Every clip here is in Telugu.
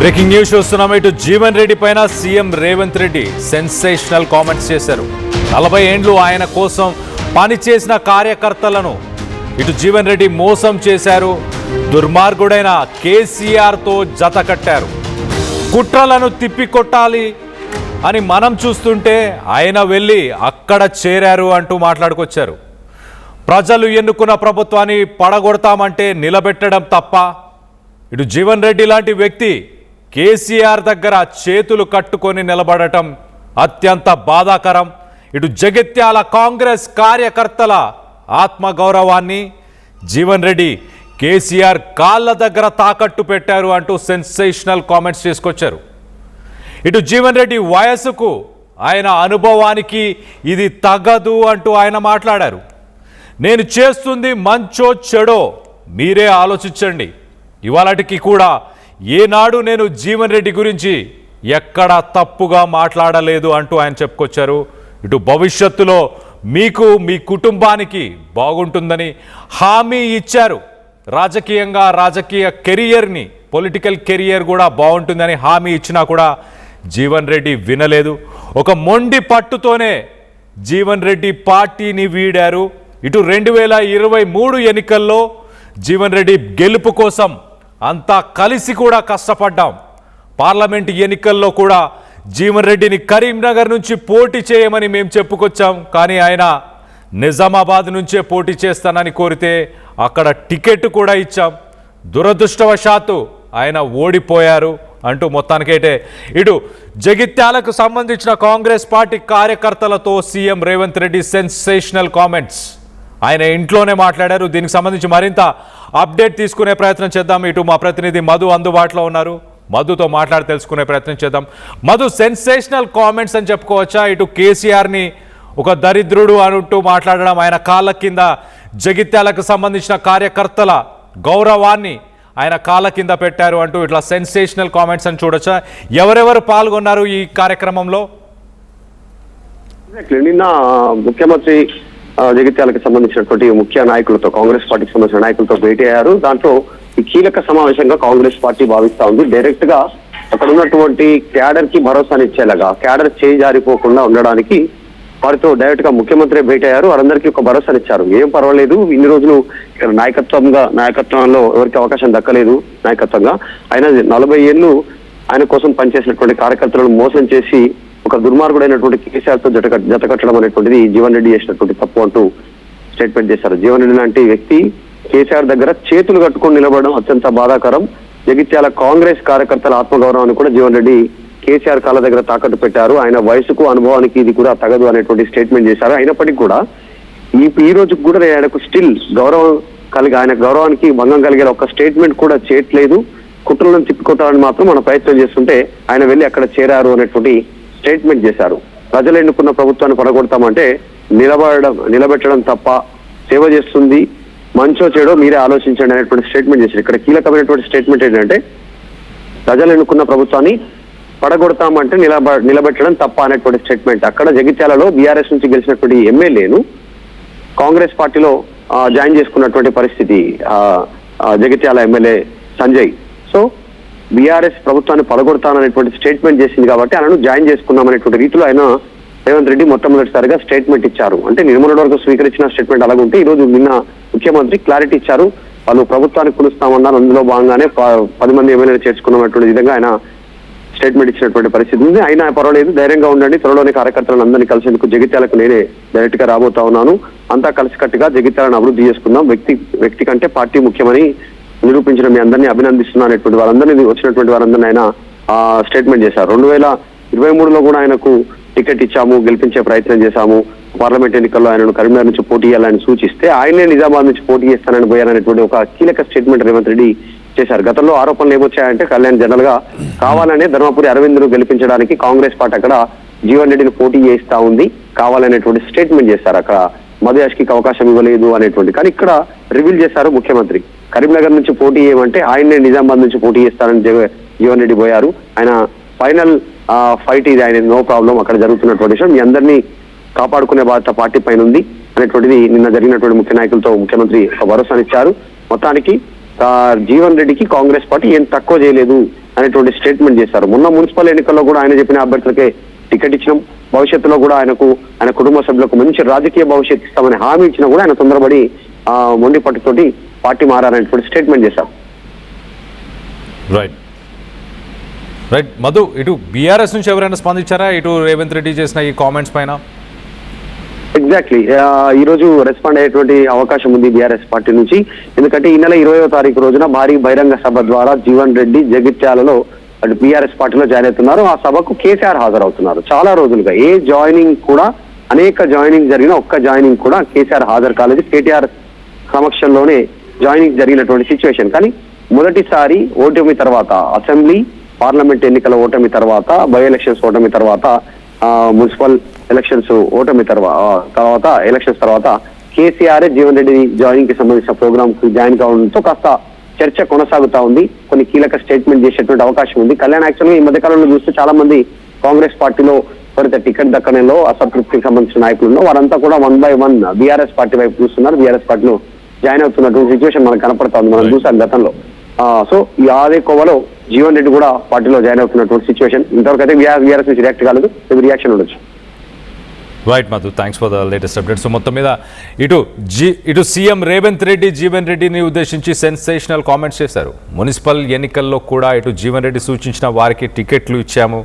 బ్రేకింగ్ న్యూస్ చూస్తున్నాం. ఇటు జీవన్ రెడ్డి పైన CM Revanth Reddy sensational comments చేశారు. 40 ఏండ్లు ఆయన కోసం పనిచేసిన కార్యకర్తలను ఇటు జీవన్ రెడ్డి మోసం చేశారు. దుర్మార్గుడైన కేసీఆర్తో జత కట్టారు. కుట్రలను తిప్పికొట్టాలి అని మనం చూస్తుంటే ఆయన వెళ్ళి అక్కడ చేరారు అంటూ మాట్లాడుకొచ్చారు. ప్రజలు ఎన్నుకున్న ప్రభుత్వాన్ని పడగొడతామంటే నిలబెట్టడం తప్ప? ఇటు జీవన్ రెడ్డి లాంటి వ్యక్తి కేసీఆర్ దగ్గర చేతులు కట్టుకొని నిలబడటం అత్యంత బాధాకరం. ఇటు జగిత్యాల కాంగ్రెస్ కార్యకర్తల ఆత్మగౌరవాన్ని జీవన్ రెడ్డి కేసీఆర్ కాళ్ళ దగ్గర తాకట్టు పెట్టారు అంటూ సెన్సేషనల్ కామెంట్స్ చేసుకొచ్చారు. ఇటు జీవన్ రెడ్డి వయసుకు ఆయన అనుభవానికి ఇది తగదు అంటూ ఆయన మాట్లాడారు. నేను చేస్తుంది మంచో చెడో మీరే ఆలోచించండి. ఇవాళటికి కూడా ఏనాడు నేను జీవన్ రెడ్డి గురించి ఎక్కడా తప్పుగా మాట్లాడలేదు అంటూ ఆయన చెప్పుకొచ్చారు. ఇటు భవిష్యత్తులో మీకు మీ కుటుంబానికి బాగుంటుందని హామీ ఇచ్చారు. రాజకీయంగా రాజకీయ కెరియర్ని పొలిటికల్ కెరియర్ కూడా బాగుంటుందని హామీ ఇచ్చినా కూడా జీవన్ రెడ్డి వినలేదు. ఒక మొండి పట్టుతోనే జీవన్ రెడ్డి పార్టీని వీడారు. ఇటు 2023 ఎన్నికల్లో జీవన్ రెడ్డి గెలుపు కోసం అంతా కలిసి కూడా కష్టపడ్డాం. పార్లమెంట్ ఎన్నికల్లో కూడా జీవన్ రెడ్డిని కరీంనగర్ నుంచి పోటీ చేయమని మేము చెప్పుకొచ్చాం. కానీ ఆయన నిజామాబాద్ నుంచే పోటీ చేస్తానని కోరితే అక్కడ టికెట్ కూడా ఇచ్చాం. దురదృష్టవశాత్తు ఆయన ఓడిపోయారు అంటూ మొత్తానికైతే ఇటు జగిత్యాలకు సంబంధించిన కాంగ్రెస్ పార్టీ కార్యకర్తలతో CM Revanth Reddy sensational comments ఆయన ఇంట్లోనే మాట్లాడారు. దీనికి సంబంధించి మరింత అప్డేట్ తీసుకునే ప్రయత్నం చేద్దాం. ఇటు మా ప్రతినిధి మధు అందుబాటులో ఉన్నారు. మధుతో మాట్లాడి తెలుసుకునే ప్రయత్నం చేద్దాం. మధు, సెన్సేషనల్ కామెంట్స్ అని చెప్పుకోవచ్చా? ఇటు కేసీఆర్ని ఒక దరిద్రుడు అంటూ మాట్లాడడం, ఆయన కాళ్ళ కింద జగిత్యాలకు సంబంధించిన కార్యకర్తల గౌరవాన్ని ఆయన కాళ్ళ కింద పెట్టారు అంటూ ఇట్లా సెన్సేషనల్ కామెంట్స్ అని చూడొచ్చా? ఎవరెవరు పాల్గొన్నారు ఈ కార్యక్రమంలో? నిన్న ముఖ్యమంత్రి జగిత్యాలకు సంబంధించినటువంటి ముఖ్య నాయకులతో, కాంగ్రెస్ పార్టీకి సంబంధించిన నాయకులతో భేటీ అయ్యారు. దాంట్లో ఈ కీలక సమావేశంగా కాంగ్రెస్ పార్టీ భావిస్తా ఉంది. డైరెక్ట్ గా అక్కడ ఉన్నటువంటి క్యాడర్ కి భరోసానిచ్చేలాగా, క్యాడర్ చేయి జారిపోకుండా ఉండడానికి వారితో డైరెక్ట్ గా ముఖ్యమంత్రి భేటీ అయ్యారు. వారందరికీ ఒక భరోసానిచ్చారు. ఏం పర్వాలేదు, ఇన్ని రోజులు ఇక్కడ నాయకత్వంలో ఎవరికి అవకాశం దక్కలేదు నాయకత్వంగా. ఆయన 40 ఏళ్ళు ఆయన కోసం పనిచేసినటువంటి కార్యకర్తలను మోసం చేసి ఒక దుర్మార్గుడైనటువంటి కేసీఆర్ తో జతకట్టడం అనేటువంటిది జీవన్ రెడ్డి చేసినటువంటి తప్పు అంటూ స్టేట్మెంట్ చేశారు. జీవన్ రెడ్డి లాంటి వ్యక్తి కేసీఆర్ దగ్గర చేతులు కట్టుకొని నిలబడడం అత్యంత బాధాకరం. జగిత్యాల కాంగ్రెస్ కార్యకర్తల ఆత్మగౌరవాన్ని కూడా జీవన్ రెడ్డి కేసీఆర్ కాళ్ళ దగ్గర తాకట్టు పెట్టారు. ఆయన వయసుకు అనుభవానికి ఇది కూడా తగదు అనేటువంటి స్టేట్మెంట్ చేశారు. అయినప్పటికీ కూడా ఈ రోజుకు కూడా ఆయనకు స్టిల్ గౌరవం కలిగి, ఆయన గౌరవానికి భంగం కలిగే ఒక స్టేట్మెంట్ కూడా చేయట్లేదు. కుట్రలను తిప్పికొట్టాలని మాత్రం మన ప్రయత్నం చేస్తుంటే ఆయన వెళ్ళి అక్కడ చేరారు అనేటువంటి స్టేట్మెంట్ చేశారు. ప్రజలు ఎన్నుకున్న ప్రభుత్వాన్ని పడగొడతామంటే నిలబెట్టడం తప్ప? సేవ చేస్తుంది మంచో చెడో మీరే ఆలోచించండి అనేటువంటి స్టేట్మెంట్ చేశారు. ఇక్కడ కీలకమైనటువంటి స్టేట్మెంట్ ఏంటంటే, ప్రజలు ఎన్నుకున్న ప్రభుత్వాన్ని పడగొడతామంటే నిలబెట్టడం తప్ప అనేటువంటి స్టేట్మెంట్. అక్కడ జగిత్యాలలో బీఆర్ఎస్ నుంచి గెలిచినటువంటి ఎమ్మెల్యేను కాంగ్రెస్ పార్టీలో జాయిన్ చేసుకున్నటువంటి పరిస్థితి Jagtial MLA Sanjay. So BRS ప్రభుత్వాన్ని పడగొడతాననేటువంటి స్టేట్మెంట్ చేసింది కాబట్టి ఆయనను జాయిన్ చేసుకున్నామనేటువంటి రీతిలో ఆయన రేవంత్ రెడ్డి మొట్టమొదటిసారిగా స్టేట్మెంట్ ఇచ్చారు. అంటే నిర్మల వరకు స్వీకరించిన స్టేట్మెంట్ అలాగుంటే ఈ రోజు నిన్న ముఖ్యమంత్రి క్లారిటీ ఇచ్చారు. వాళ్ళు ప్రభుత్వాన్ని కొలుస్తామన్నారు. అందులో భాగంగానే 10 మంది ఎమ్మెల్యేలు చేర్చుకున్నటువంటి విధంగా ఆయన స్టేట్మెంట్ ఇచ్చినటువంటి పరిస్థితి ఉంది. అయినా పర్వాలేదు, ధైర్యంగా ఉండండి, త్వరలోని కార్యకర్తలను అందరినీ కలిసేందుకు జగిత్యాలకు నేనే డైరెక్ట్ గా రాబోతా ఉన్నాను. అంతా కలిసికట్టుగా జగిత్యాలను అభివృద్ధి చేసుకుందాం, వ్యక్తి కంటే పార్టీ ముఖ్యమని నిరూపించిన మీ అందరినీ అభినందిస్తున్నా అనేటువంటి వారందరినీ, వచ్చినటువంటి వారందరినీ ఆయన స్టేట్మెంట్ చేశారు. 2023లో కూడా ఆయనకు టికెట్ ఇచ్చాము, గెలిపించే ప్రయత్నం చేశాము. పార్లమెంట్ ఎన్నికల్లో ఆయనను కరీంనగర్ నుంచి పోటీ చేయాలని సూచిస్తే ఆయనే నిజామాబాద్ నుంచి పోటీ చేస్తానని పోయారనేటువంటి ఒక కీలక స్టేట్మెంట్ రేవంత్ రెడ్డి చేశారు. గతంలో ఆరోపణలు ఏమొచ్చాయంటే, కళ్యాణ్ జనరల్ గా కావాలనే ధర్మపురి అరవింద్ను గెలిపించడానికి కాంగ్రెస్ పార్టీ అక్కడ జీవన్ రెడ్డిని పోటీ చేయిస్తా ఉంది, కావాలనేటువంటి స్టేట్మెంట్ చేశారు. అక్కడ మధుయాష్కి అవకాశం ఇవ్వలేదు అనేటువంటి. కానీ ఇక్కడ రివీల్ చేశారు ముఖ్యమంత్రి, కరీంనగర్ నుంచి పోటీ చేయమంటే ఆయన్నే నిజామాబాద్ నుంచి పోటీ చేస్తానని జీవన్ రెడ్డి పోయారు. ఆయన ఫైనల్ ఫైట్ ఇది, ఆయన నో ప్రాబ్లం అక్కడ జరుగుతున్నటువంటి విషయం, మీ అందరినీ కాపాడుకునే బాధ్యత పార్టీ పైన ఉంది అనేటువంటిది నిన్న జరిగినటువంటి ముఖ్య నాయకులతో ముఖ్యమంత్రి ఒక భరోసానిచ్చారు. మొత్తానికి జీవన్ రెడ్డికి కాంగ్రెస్ పార్టీ ఏం తక్కువ చేయలేదు అనేటువంటి స్టేట్మెంట్ చేశారు. మొన్న మున్సిపల్ ఎన్నికల్లో కూడా ఆయన చెప్పిన అభ్యర్థులకే టికెట్ ఇచ్చినాం, భవిష్యత్తులో కూడా ఆయన కుటుంబ సభ్యులకు మంచి రాజకీయ భవిష్యత్తు ఇస్తామని హామీ ఇచ్చినా కూడా ఆయన తొందరపడి మొండి పట్టుతోటి పార్టీ మారారనేటువంటి స్టేట్మెంట్ చేశారు. రైట్ రైట్ మధు, ఇటు బీఆర్ఎస్ నుంచి ఎవరైనా స్పందించారా ఇటు రేవంత్ రెడ్డి చేసిన ఈ కామెంట్స్ పైన? ఎగ్జాక్ట్లీ ఈ రోజు రెస్పాండ్ అయ్యేటువంటి అవకాశం ఉంది బీఆర్ఎస్ పార్టీ నుంచి. ఎందుకంటే ఈ నెల 20వ తారీఖు రోజున భారీ బహిరంగ సభ ద్వారా జీవన్ రెడ్డి జగిత్యాలలో అటు బీఆర్ఎస్ పార్టీలో జాయిన్ అవుతున్నారు. ఆ సభకు కేసీఆర్ హాజరవుతున్నారు. చాలా రోజులుగా ఏ జాయినింగ్ కూడా, అనేక జాయినింగ్ జరిగిన ఒక్క జాయినింగ్ కూడా కేసీఆర్ హాజరు కాలేదు. కేటీఆర్ సమక్షంలోనే జాయినింగ్ జరిగినటువంటి సిచ్యువేషన్. కానీ మొదటిసారి ఓటమి తర్వాత, అసెంబ్లీ పార్లమెంట్ ఎన్నికల ఓటమి తర్వాత, బై ఎలక్షన్స్ ఓటమి తర్వాత, మున్సిపల్ ఎలక్షన్స్ ఓటమి తర్వాత ఎలక్షన్స్ తర్వాత కేసీఆర్ జీవన్ రెడ్డి జాయినింగ్ కి సంబంధించిన ప్రోగ్రామ్ కి జాయిన్ కావడంతో కాస్త చర్చ కొనసాగుతా ఉంది. కొన్ని కీలక స్టేట్మెంట్ చేసేటువంటి అవకాశం ఉంది. కళ్యాణ్ యాక్చువల్గా ఈ మధ్యకాలంలో చూస్తే చాలా మంది కాంగ్రెస్ పార్టీలో ఎవరైతే టికెట్ దక్కడంలో అసంతృప్తికి సంబంధించిన నాయకులు ఉన్నారో వారంతా కూడా 1 by 1 బీఆర్ఎస్ పార్టీ వైపు చూస్తున్నారు. బీఆర్ఎస్ పార్టీలో జాయిన్ అవుతున్నటువంటి సిచ్యువేషన్ మనకు కనపడతా ఉంది, మనం చూసాం గతంలో. సో ఈ అదే కోవలో జీవన్ రెడ్డి కూడా పార్టీలో జాయిన్ అవుతున్నటువంటి సిచ్యువేషన్. ఇంతవరకు అయితే బీఆర్ఎస్ నుంచి రియాక్ట్ కాలేదు, ఇది రియాక్షన్ ఉండొచ్చు. Right Madhu, thanks for the latest updates. మొత్తం మీద ఇటు సీఎం రేవంత్ రెడ్డి జీవన్ రెడ్డిని ఉద్దేశించి సెన్సేషనల్ కామెంట్స్ చేశారు. మున్సిపల్ ఎన్నికల్లో కూడా ఇటు జీవన్ రెడ్డి సూచించిన వారికి టికెట్లు ఇచ్చాము,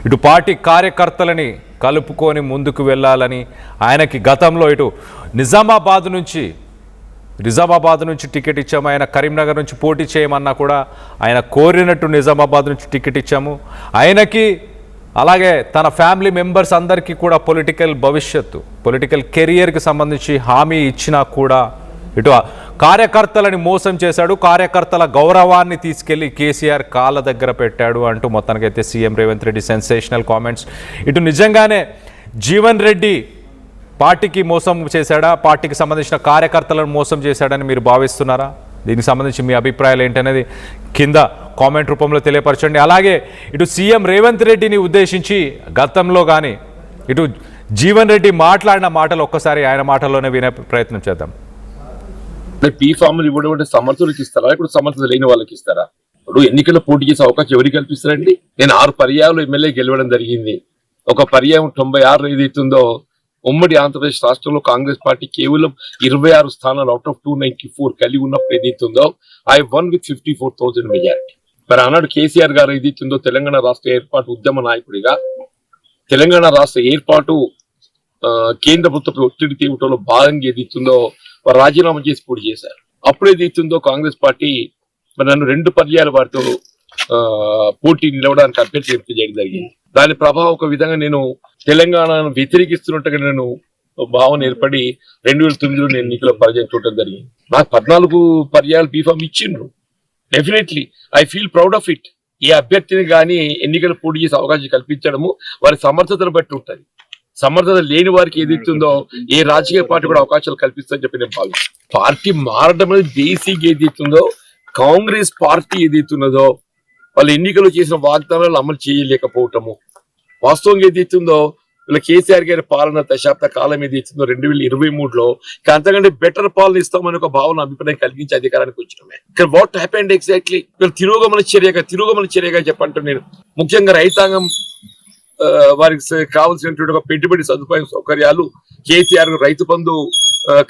ఇటు పార్టీ కార్యకర్తలని కలుపుకొని ముందుకు వెళ్ళాలని, ఆయనకి గతంలో ఇటు నిజామాబాద్ నుంచి టికెట్ ఇచ్చాము, ఆయన కరీంనగర్ నుంచి పోటీ చేయమన్నా కూడా ఆయన కోరినట్టు నిజామాబాద్ నుంచి టికెట్ ఇచ్చాము, ఆయనకి అలాగే తన ఫ్యామిలీ మెంబర్స్ అందరికీ కూడా పొలిటికల్ కెరియర్కి సంబంధించి హామీ ఇచ్చినా కూడా ఇటు కార్యకర్తలని మోసం చేశాడు, కార్యకర్తల గౌరవాన్ని తీసుకెళ్లి కేసీఆర్ కాళ్ళ దగ్గర పెట్టాడు అంటూ మొత్తానికైతే CM Revanth Reddy sensational comments. ఇటు నిజంగానే జీవన్ రెడ్డి పార్టీకి మోసం చేశాడా, పార్టీకి సంబంధించిన కార్యకర్తలను మోసం చేశాడని మీరు భావిస్తున్నారా? దీనికి సంబంధించి మీ అభిప్రాయాలు ఏంటనేది కింద కామెంట్ రూపంలో తెలియపరచండి. అలాగే ఇటు సీఎం రేవంత్ రెడ్డిని ఉద్దేశించి గతంలో కానీ ఇటు జీవన్ రెడ్డి మాట్లాడిన మాటలు ఒక్కసారి ఆయన మాటల్లోనే వినే ప్రయత్నం చేద్దాం. పీ ఫామ్లు ఇవ్వడం సమర్థులకు ఇస్తారా, ఇప్పుడు సమర్థత లేని వాళ్ళకి ఇస్తారా? ఇప్పుడు ఎన్నికల్లో పోటీ చేసే అవకాశం ఎవరికి కల్పిస్తారండి? నేను 6 పర్యాయాలు ఎమ్మెల్యే గెలవడం జరిగింది. ఒక పర్యాయం 96 ఏదైతుందో ఉమ్మడి ఆంధ్రప్రదేశ్ రాష్ట్రంలో కాంగ్రెస్ పార్టీ కేవలం 26 స్థానాలు అవుట్ ఆఫ్ 294 కలిగి ఉన్నప్పుడు ఏదైతుందో ఐ వన్ విత్ 54,000 మెజారిటీ. మరి ఆనాడు కేసీఆర్ గారు ఏదైతుందో తెలంగాణ రాష్ట్ర ఏర్పాటు ఉద్యమ నాయకుడిగా తెలంగాణ రాష్ట్ర ఏర్పాటు కేంద్ర ప్రభుత్వ ఒత్తిడి తీవ్రలో భాగంగా ఏదైతుందో వారు రాజీనామా చేసి పోటీ చేశారు. అప్పుడు ఏదైతుందో కాంగ్రెస్ పార్టీ మరి నన్ను 2 పర్యాయాలు వారితో పోటీ నిలవడానికి అభ్యర్థి ఎంపిక చేయడం జరిగింది. దాని ప్రభావం ఒక విధంగా నేను తెలంగాణను వ్యతిరేకిస్తున్నట్టుగా నేను భావన ఏర్పడి 2009లో నేను ఎన్నికల పరాజయం చూడటం జరిగింది. నాకు 14 పర్యాయాలు బీఫామ్ ఇచ్చిండ్రు. Definitely I feel proud of it. ఏ అభ్యర్థిని కానీ ఎన్నికలు పోటీ చేసే అవకాశం కల్పించడము వారి సమర్థతను బట్టి ఉంటుంది. సమర్థత లేని వారికి ఏదైతుందో ఏ రాజకీయ పార్టీ కూడా అవకాశాలు కల్పిస్తుందని చెప్పి నేను భావిస్తాను. పార్టీ మారడం అనేది బేసిక్ ఏదైతుందో కాంగ్రెస్ పార్టీ ఏదైతున్నదో వాళ్ళు ఎన్నికలు చేసిన వాగ్దానాలు అమలు చేయలేకపోవటము, వాస్తవంగా ఏదైతుందో వీళ్ళ కేసీఆర్ గారి పాలన దశాబ్ద కాలం ఏదైతుందో 2023లో అంతకంటే బెటర్ పాలన ఇస్తామని ఒక భావన అభిప్రాయం కలిగించి అధికారానికి వచ్చినమే. ఇక్కడ వాట్ హ్యాపెండ్ ఎగ్జాక్ట్లీ వీళ్ళు తిరోగమన చర్యగా చెప్పంటూ నేను ముఖ్యంగా రైతాంగం వారికి కావాల్సినటువంటి ఒక పెట్టుబడి సదుపాయం సౌకర్యాలు కేసీఆర్ రైతు బంధు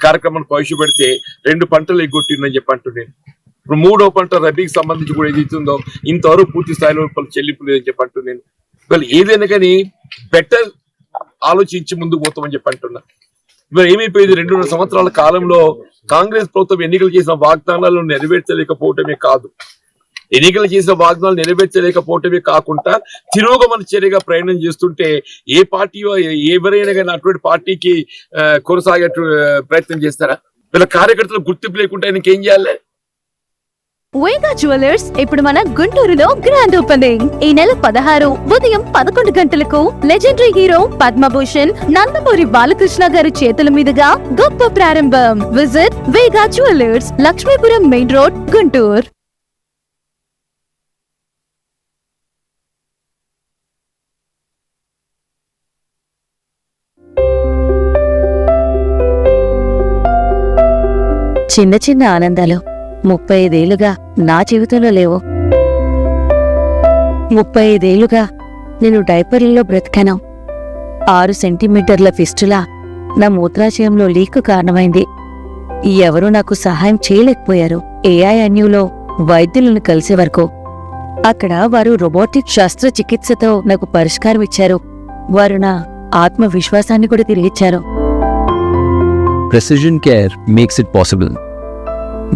కార్యక్రమాన్ని ప్రవేశపెడితే 2 పంటలు ఎగ్గొట్టిందని చెప్పంటూ నేను ఇప్పుడు 3వ పంట రబీకి సంబంధించి కూడా ఏదైతుందో ఇంతవరకు పూర్తి స్థాయిలో చెల్లింపు లేదని చెప్పంటూ నేను వాళ్ళు ఏదైనా కానీ బెటర్ ఆలోచించి ముందుకు పోతామని చెప్పి అంటున్నా. ఇవాళ ఏమైపోయింది? 2.5 సంవత్సరాల కాలంలో కాంగ్రెస్ ప్రభుత్వం ఎన్నికలు చేసిన వాగ్దానాలను నెరవేర్చలేకపోవటమే కాదు, ఎన్నికలు చేసిన వాగ్దానాలు నెరవేర్చలేకపోవటమే కాకుండా తిరోగమన చర్యగా ప్రయాణం చేస్తుంటే ఏ పార్టీ ఎవరైనా కానీ అటువంటి పార్టీకి కొనసాగే ప్రయత్నం చేస్తారా? వీళ్ళ కార్యకర్తలు గుర్తింపు లేకుండా ఆయనకి ఏం చేయాలి? వేగా జ్యువెలర్స్ ఇప్పుడు మన గుంటూరులో గ్రాండ్ ఓపెనింగ్. ఈ నెల 16 ఉదయం 11 గంటలకు లెజెండరీ హీరో పద్మభూషణ్ నందమూరి బాలకృష్ణ గారి చేతుల మీదుగా గొప్ప ప్రారంభం. Visit Vega jewellers, Lakshmipuram main road, Guntur. చిన్న చిన్న ఆనందాలు 35 ఏళ్లుగా నా జీవితంలో లేవు. 35 ఏళ్లుగా నేను డైపర్లలో బ్రతికాను. 6 సెంటీమీటర్ల ఫిస్టులా నా మూత్రాశయంలో లీక్ కారణమైంది. ఎవరూ నాకు సహాయం చేయలేకపోయారు. ఏఐఎన్యూలో వైద్యులను కలిసే వరకు. అక్కడ వారు రోబోటిక్ శస్త్రచికిత్సతో నాకు పరిష్కారం ఇచ్చారు. వారు నా ఆత్మవిశ్వాసాన్ని కూడా తిరిగిచ్చారు. Precision Care makes it possible.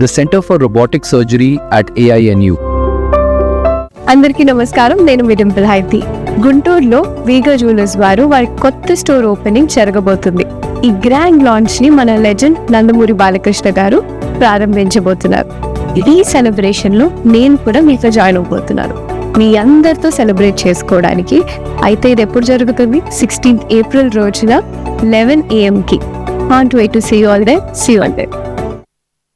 The Center for Robotic Surgery at AINU. అందరికీ నమస్కారం. నేను మీ డింపుల్ హైతి. గుంటూరులో వీగా జ్యువెలర్స్ వారు వారి కొత్త స్టోర్ ఓపెనింగ్ జరగబోతుంది. ఈ గ్రాండ్ లాంచ్ ని మన లెజెండ్ నందమూరి బాలకృష్ణ గారు ప్రారంభించబోతున్నారు. ఈ సెలబ్రేషన్ లో నేను కూడా మీతో జాయిన్ అవబోతున్నాను. మీ అందరితో సెలబ్రేట్ చేసుకోవడానికి. అయితే ఇది ఎప్పుడు జరుగుతుంది? 16th April రోజున 11 AM కి. Can't wait to see you all there. See you all there.